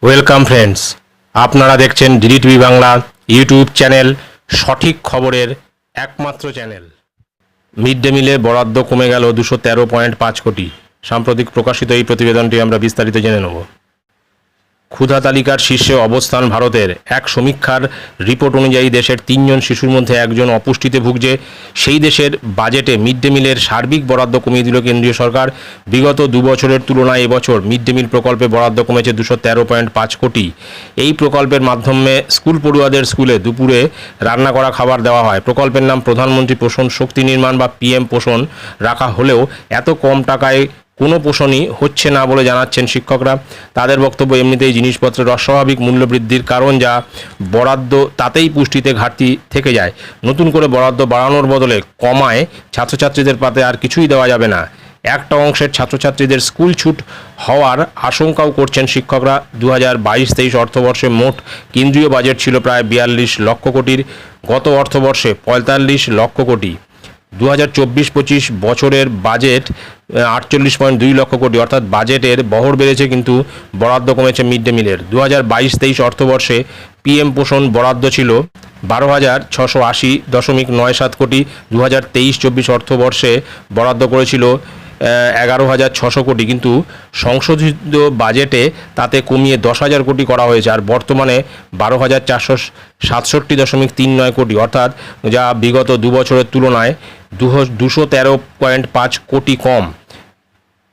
Welcome friends, আপনারা দেখছেন DD TV Bangla YouTube channel, সঠিক খবরের একমাত্র চ্যানেল। মিড ডে মিলে বরাদ্দ কমে গেল 213.5 কোটি। সাম্প্রতিক প্রকাশিত এই প্রতিবেদনটি আমরা বিস্তারিত জেনে নেব। ক্ষুধা তালিকার শীর্ষে অবস্থান ভারতের। এক সমীক্ষার রিপোর্ট অনুযায়ী দেশের 3 জন শিশুর মধ্যে একজন অপুষ্টিতে ভুগছে। সেই দেশের বাজেটে মিড ডে মিলের সার্বিক বরাদ্দ কমিয়ে দিল কেন্দ্রীয় সরকার। বিগত 2 বছরের তুলনায় এবছর মিড ডে মিল প্রকল্পে বরাদ্দ কমেছে 213.5 কোটি। এই প্রকল্পের মাধ্যমে স্কুল পড়ুয়াদের স্কুলে দুপুরে রান্না করা খাবার দেওয়া হয়। প্রকল্পের নাম প্রধানমন্ত্রী পোষণ শক্তি নির্মাণ বা PM পোষণ রাখা হলেও এত কম টাকায় কোনো পোষণই হচ্ছে না বলে জানাচ্ছেন শিক্ষকরা। তাদের বক্তব্য, এমনিতেই জিনিসপত্রের অস্বাভাবিক মূল্য বৃদ্ধির কারণ যা বরাদ্দ তাতেই পুষ্টিতে ঘাটতি থেকে যায়। নতুন করে বরাদ্দ বাড়ানোর বদলে কমায় ছাত্রছাত্রীদের পাতে আর কিছুই দেওয়া যাবে না। একটা অংশের ছাত্রছাত্রীদের স্কুল ছুট হওয়ার আশঙ্কাও করছেন শিক্ষকরা। 2022-23 অর্থবর্ষে মোট কেন্দ্রীয় বাজেট ছিল প্রায় 42 লক্ষ কোটির, গত অর্থবর্ষে 45 লক্ষ কোটি। 2024-25 বছরের বাজেট 48.2 লক্ষ কোটি, অর্থাৎ বাজেটের বহর বেড়েছে কিন্তু বরাদ্দ কমেছে মিড ডে মিলের। 2022-23 অর্থবর্ষে PM পোষণ বরাদ্দ ছিল 12,680.97 কোটি। 2023-24 অর্থবর্ষে বরাদ্দ করেছিল 11,600 কোটি, কিন্তু সংশোধিত বাজেটে তাতে কমিয়ে 10,000 কোটি করা হয়েছে। আর বর্তমানে 12,467.39 কোটি, অর্থাৎ যা বিগত 2 বছরের তুলনায় 213.5 কোটি কম।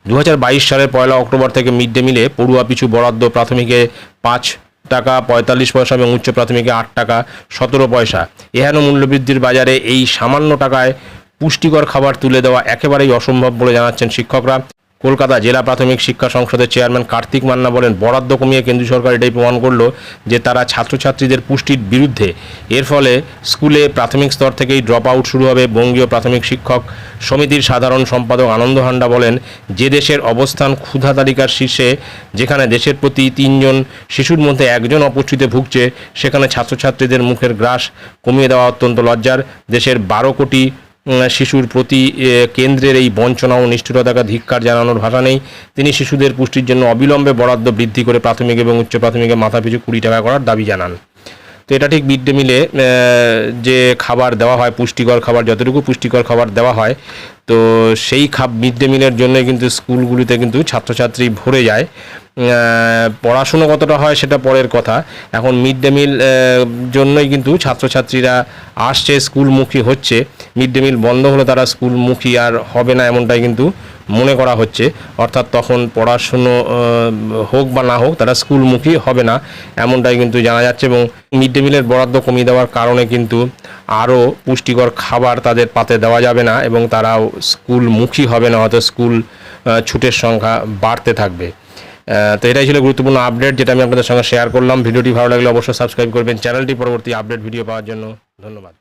2022 সালের 1 অক্টোবর থেকে মিড ডে মিলে পড়ুয়া পিছু বরাদ্দ প্রাথমিকে 5 টাকা 45 পয়সা এবং উচ্চ প্রাথমিকে 8 টাকা 17 পয়সা। এহেন মূল্যবৃদ্ধির বাজারে এই সামান্য টাকায় পুষ্টিকর খাবার তুলে দেওয়া একেবারেই অসম্ভব বলে জানাচ্ছেন শিক্ষকরা। কলকাতা জেলা প্রাথমিক শিক্ষা সংসদের চেয়ারম্যান কার্তিক মান্না বলেন, বরাদ্দ কমিয়ে কেন্দ্রীয় সরকার এটাই প্রমাণ করলো যে তারা ছাত্রছাত্রীদের পুষ্টির বিরুদ্ধে। এর ফলে স্কুলে প্রাথমিক স্তর থেকেই ড্রপ আউট শুরু হবে। বঙ্গীয় প্রাথমিক শিক্ষক সমিতির সাধারণ সম্পাদক আনন্দ হান্ডা বলেন, যে দেশের অবস্থান ক্ষুধা তালিকার শীর্ষে, যেখানে দেশের প্রতি 3 জন শিশুর মধ্যে একজন অপুষ্টিতে ভুগছে, সেখানে ছাত্রছাত্রীদের মুখের গ্রাস কমিয়ে দেওয়া অত্যন্ত লজ্জার। দেশের 12 কোটি শিশুর প্রতি কেন্দ্রের এই বঞ্চনা ও নিষ্ঠুরতাকে ধিক্কার জানানোর ভাষা নেই। তিনি শিশুদের পুষ্টির জন্য অবিলম্বে বরাদ্দ বৃদ্ধি করে প্রাথমিক এবং উচ্চ প্রাথমিকে মাথাপিছু 20 টাকা করার দাবি জানান। তো এটা ঠিক মিড ডে মিলে যে খাবার দেওয়া হয়, পুষ্টিকর খাবার, যতটুকু পুষ্টিকর খাবার দেওয়া হয়, তো সেই মিড ডে মিলের জন্যই কিন্তু স্কুলগুলিতে কিন্তু ছাত্রছাত্রী ভরে যায়। পড়াশুনো কতটা হয় সেটা পরের কথা, এখন মিড ডে মিল জন্যই কিন্তু ছাত্রছাত্রীরা আসছে, স্কুলমুখী হচ্ছে। মিড ডে মিল বন্ধ হলে তারা স্কুলমুখী আর হবে না, এমনটাই কিন্তু মনে করা হচ্ছে। অর্থাৎ তখন পড়াশুনো হোক বা না হোক, তারা স্কুলমুখী হবে না, এমনটাই কিন্তু জানা যাচ্ছে। এবং মিড ডে মিলের বরাদ্দ কমিয়ে দেওয়ার কারণে কিন্তু আরও পুষ্টিকর খাবার তাদের পাতে দেওয়া যাবে না এবং তারাও স্কুলমুখী হবে না, হয়তো স্কুল ছুটের সংখ্যা বাড়তে থাকবে। তো এটাই ছিল গুরুত্বপূর্ণ আপডেট, যেটা আমি আপনাদের সঙ্গে শেয়ার করলাম। ভিডিওটি ভালো লাগলে অবশ্যই সাবস্ক্রাইব করবেন চ্যানেলটি পরবর্তী আপডেট ভিডিও পাওয়ার জন্য। ধন্যবাদ।